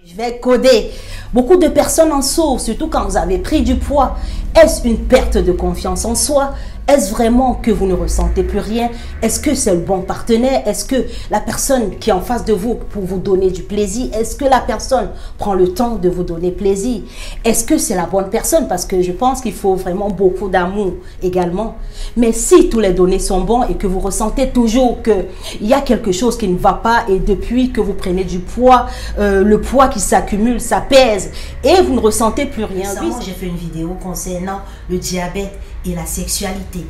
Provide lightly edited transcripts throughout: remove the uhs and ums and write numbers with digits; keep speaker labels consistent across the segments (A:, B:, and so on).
A: Je vais coder. Beaucoup de personnes en souffrent, surtout quand vous avez pris du poids. Est-ce une perte de confiance en soi? Est-ce vraiment que vous ne ressentez plus rien? Est-ce que c'est le bon partenaire? Est-ce que la personne qui est en face de vous pour vous donner du plaisir? Est-ce que la personne prend le temps de vous donner plaisir? Est-ce que c'est la bonne personne? Parce que je pense qu'il faut vraiment beaucoup d'amour également. Mais si tous les données sont bons et que vous ressentez toujours qu'il y a quelque chose qui ne va pas et depuis que vous prenez du poids, le poids qui s'accumule, ça pèse et vous ne ressentez plus rien.
B: Récemment, j'ai fait une vidéo concernant le diabète et la sexualité.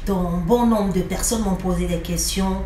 B: Donc, bon nombre de personnes m'ont posé des questions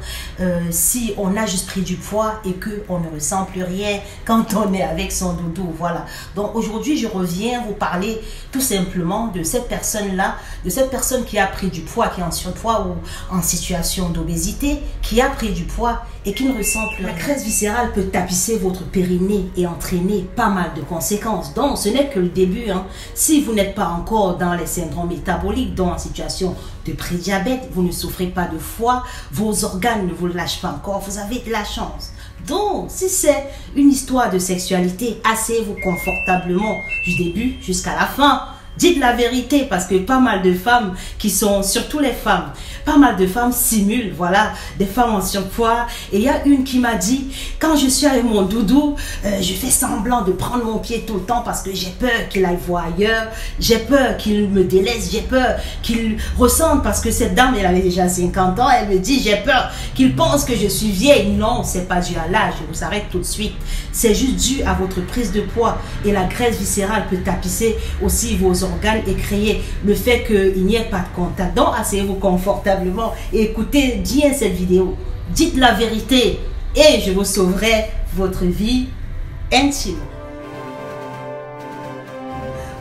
B: si on a juste pris du poids et qu'on ne ressent plus rien quand on est avec son doudou. Voilà. Donc, aujourd'hui, je reviens vous parler tout simplement de cette personne-là, de cette personne qui a pris du poids, qui est en surpoids ou en situation d'obésité, qui a pris du poids et qui ne ressent plus rien. La graisse viscérale peut tapisser votre périnée et entraîner pas mal de conséquences. Donc, ce n'est que le début. Si vous n'êtes pas encore dans les syndromes métaboliques, donc en situation de prédiabète, vous ne souffrez pas de foie, vos organes ne vous lâchent pas encore, vous avez de la chance. Donc, si c'est une histoire de sexualité, asseyez-vous confortablement du début jusqu'à la fin. Dites la vérité parce que pas mal de femmes qui sont, surtout les femmes, pas mal de femmes simulent, voilà, des femmes en surpoids. Et il y a une qui m'a dit, quand je suis avec mon doudou, je fais semblant de prendre mon pied tout le temps parce que j'ai peur qu'il aille voir ailleurs, j'ai peur qu'il me délaisse, j'ai peur qu'il ressente parce que cette dame, elle avait déjà 50 ans, elle me dit, j'ai peur qu'il pense que je suis vieille. Non, c'est pas dû à l'âge, je vous arrête tout de suite. C'est juste dû à votre prise de poids et la graisse viscérale peut tapisser aussi vos organes et créer le fait qu'il n'y ait pas de contact. Donc, asseyez-vous confortablement et écoutez bien cette vidéo. Dites la vérité et je vous sauverai votre vie intime.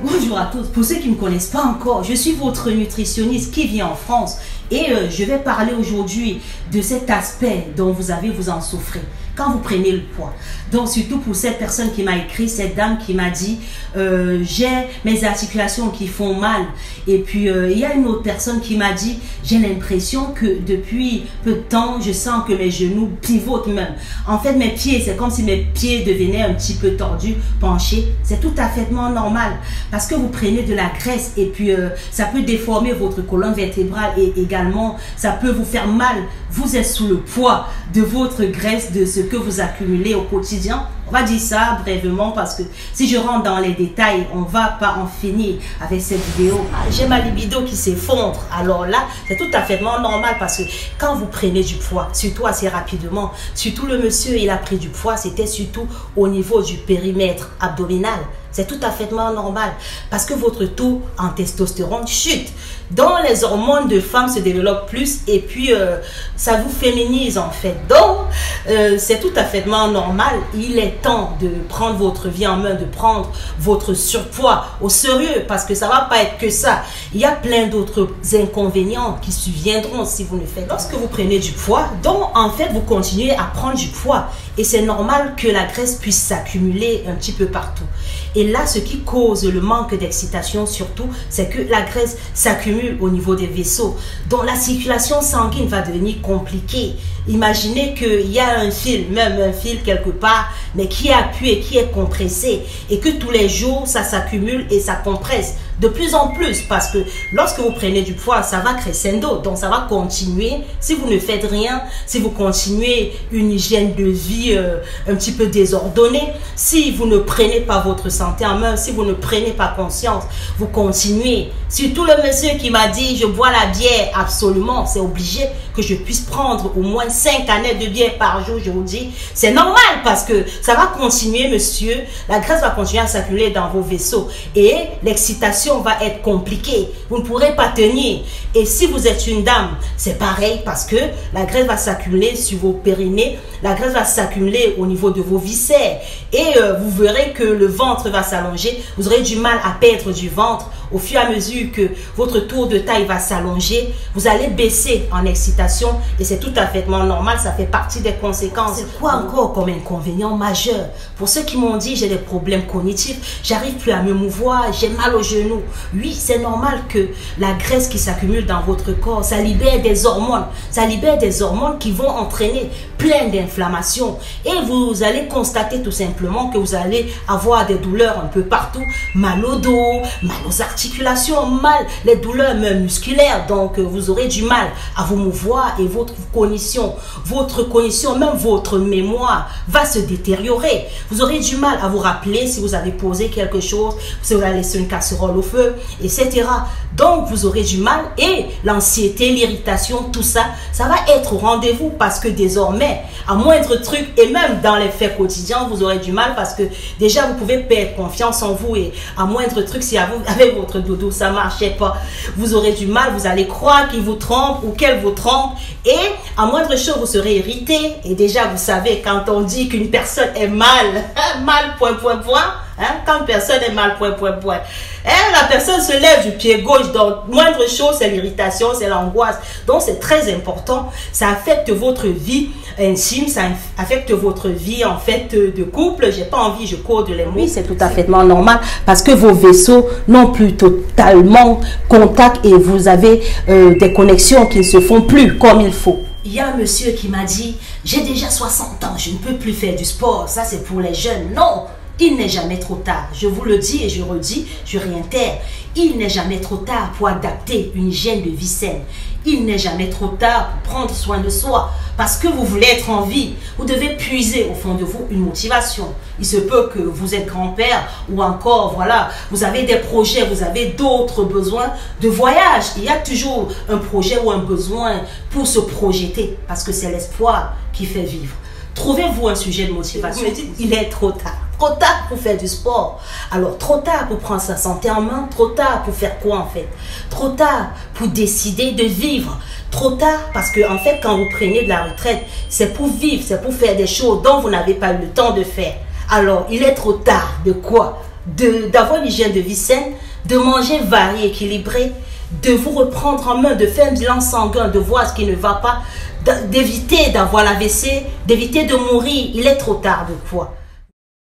B: Bonjour à tous, pour ceux qui ne me connaissent pas encore, je suis votre nutritionniste qui vit en France et je vais parler aujourd'hui de cet aspect dont vous en souffrez quand vous prenez le poids. Donc surtout pour cette personne qui m'a écrit, cette dame qui m'a dit j'ai mes articulations qui font mal, et puis il y a une autre personne qui m'a dit j'ai l'impression que depuis peu de temps je sens que mes genoux pivotent même. En fait mes pieds, c'est comme si mes pieds devenaient un petit peu tordus, penchés. C'est tout à fait normal parce que vous prenez de la graisse et puis ça peut déformer votre colonne vertébrale et également ça peut vous faire mal. Vous êtes sous le poids de votre graisse, de ce que vous accumulez au quotidien. On va dire ça brièvement parce que si je rentre dans les détails, on va pas en finir avec cette vidéo. J'ai ma libido qui s'effondre. Alors là, c'est tout à fait normal parce que quand vous prenez du poids, surtout assez rapidement, surtout le monsieur, il a pris du poids, c'était surtout au niveau du périmètre abdominal. C'est tout à fait normal parce que votre taux en testostérone chute. Donc les hormones de femmes se développent plus et puis ça vous féminise en fait. Donc c'est tout à fait normal. Il est temps de prendre votre vie en main, de prendre votre surpoids au sérieux parce que ça va pas être que ça. Il y a plein d'autres inconvénients qui surviendront si vous ne faites pas. Lorsque vous prenez du poids, donc en fait vous continuez à prendre du poids et c'est normal que la graisse puisse s'accumuler un petit peu partout. Et là, ce qui cause le manque d'excitation surtout, c'est que la graisse s'accumule au niveau des vaisseaux. Donc la circulation sanguine va devenir compliquée. Imaginez qu'il y a un fil, même un fil quelque part, mais qui est appuyé, qui est compressé. Et que tous les jours, ça s'accumule et ça compresse de plus en plus. Parce que lorsque vous prenez du poids, ça va crescendo. Donc ça va continuer. Si vous ne faites rien, si vous continuez une hygiène de vie un petit peu désordonnée, si vous ne prenez pas votre santé en main, si vous ne prenez pas conscience, vous continuez. Surtout le monsieur qui m'a dit je bois la bière, absolument, c'est obligé que je puisse prendre au moins 5 canettes de bière par jour, je vous dis. C'est normal parce que ça va continuer, monsieur. La graisse va continuer à s'accumuler dans vos vaisseaux et l'excitation va être compliquée. Vous ne pourrez pas tenir. Et si vous êtes une dame, c'est pareil parce que la graisse va s'accumuler sur vos périnées, la graisse va s'accumuler au niveau de vos viscères et vous verrez que le ventre va s'allonger. Vous aurez du mal à perdre du ventre. Au fur et à mesure que votre tour de taille va s'allonger, vous allez baisser en excitation et c'est tout à fait normal, ça fait partie des conséquences. C'est quoi encore comme inconvénient majeur? Pour ceux qui m'ont dit j'ai des problèmes cognitifs, j'arrive plus à me mouvoir, j'ai mal aux genoux. Oui, c'est normal que la graisse qui s'accumule circule dans votre corps, ça libère des hormones. Ça libère des hormones qui vont entraîner plein d'inflammations. Et vous allez constater tout simplement que vous allez avoir des douleurs un peu partout. Mal au dos, mal aux articulations, mal les douleurs même musculaires. Donc vous aurez du mal à vous mouvoir et votre cognition, même votre mémoire va se détériorer. Vous aurez du mal à vous rappeler si vous avez posé quelque chose, si vous avez laissé une casserole au feu, etc. Donc vous aurez du mal et l'anxiété, l'irritation, tout ça, ça va être au rendez-vous parce que désormais, à moindre truc et même dans les faits quotidiens, vous aurez du mal parce que déjà vous pouvez perdre confiance en vous et à moindre truc, si avec votre dodo ça marchait pas, vous aurez du mal, vous allez croire qu'il vous trompe ou qu'elle vous trompe et à moindre chose vous serez irrité et déjà vous savez quand on dit qu'une personne est mal, quand une personne est mal, la personne se lève du pied gauche, donc moindre chose, c'est l'irritation, c'est l'angoisse. Donc c'est très important, ça affecte votre vie intime, ça affecte votre vie en fait de couple. J'ai pas envie, je code les mots.
A: Oui, c'est tout à fait normal parce que vos vaisseaux n'ont plus totalement contact et vous avez des connexions qui ne se font plus comme il faut.
B: Il y a un monsieur qui m'a dit, j'ai déjà 60 ans, je ne peux plus faire du sport, ça c'est pour les jeunes. Non, il n'est jamais trop tard. Je vous le dis et je redis, je réitère. Il n'est jamais trop tard pour adapter une hygiène de vie saine. Il n'est jamais trop tard pour prendre soin de soi. Parce que vous voulez être en vie, vous devez puiser au fond de vous une motivation. Il se peut que vous êtes grand-père ou encore, voilà, vous avez des projets, vous avez d'autres besoins de voyage. Il y a toujours un projet ou un besoin pour se projeter parce que c'est l'espoir qui fait vivre. Trouvez-vous un sujet de motivation. Il est trop tard. Trop tard pour faire du sport. Alors, trop tard pour prendre sa santé en main. Trop tard pour faire quoi en fait? Trop tard pour décider de vivre. Trop tard parce que en fait, quand vous prenez de la retraite, c'est pour vivre, c'est pour faire des choses dont vous n'avez pas eu le temps de faire. Alors, il est trop tard de quoi? D'avoir une hygiène de vie saine, de manger varié, équilibré, de vous reprendre en main, de faire un bilan sanguin, de voir ce qui ne va pas, d'éviter d'avoir l'AVC, d'éviter de mourir. Il est trop tard de quoi?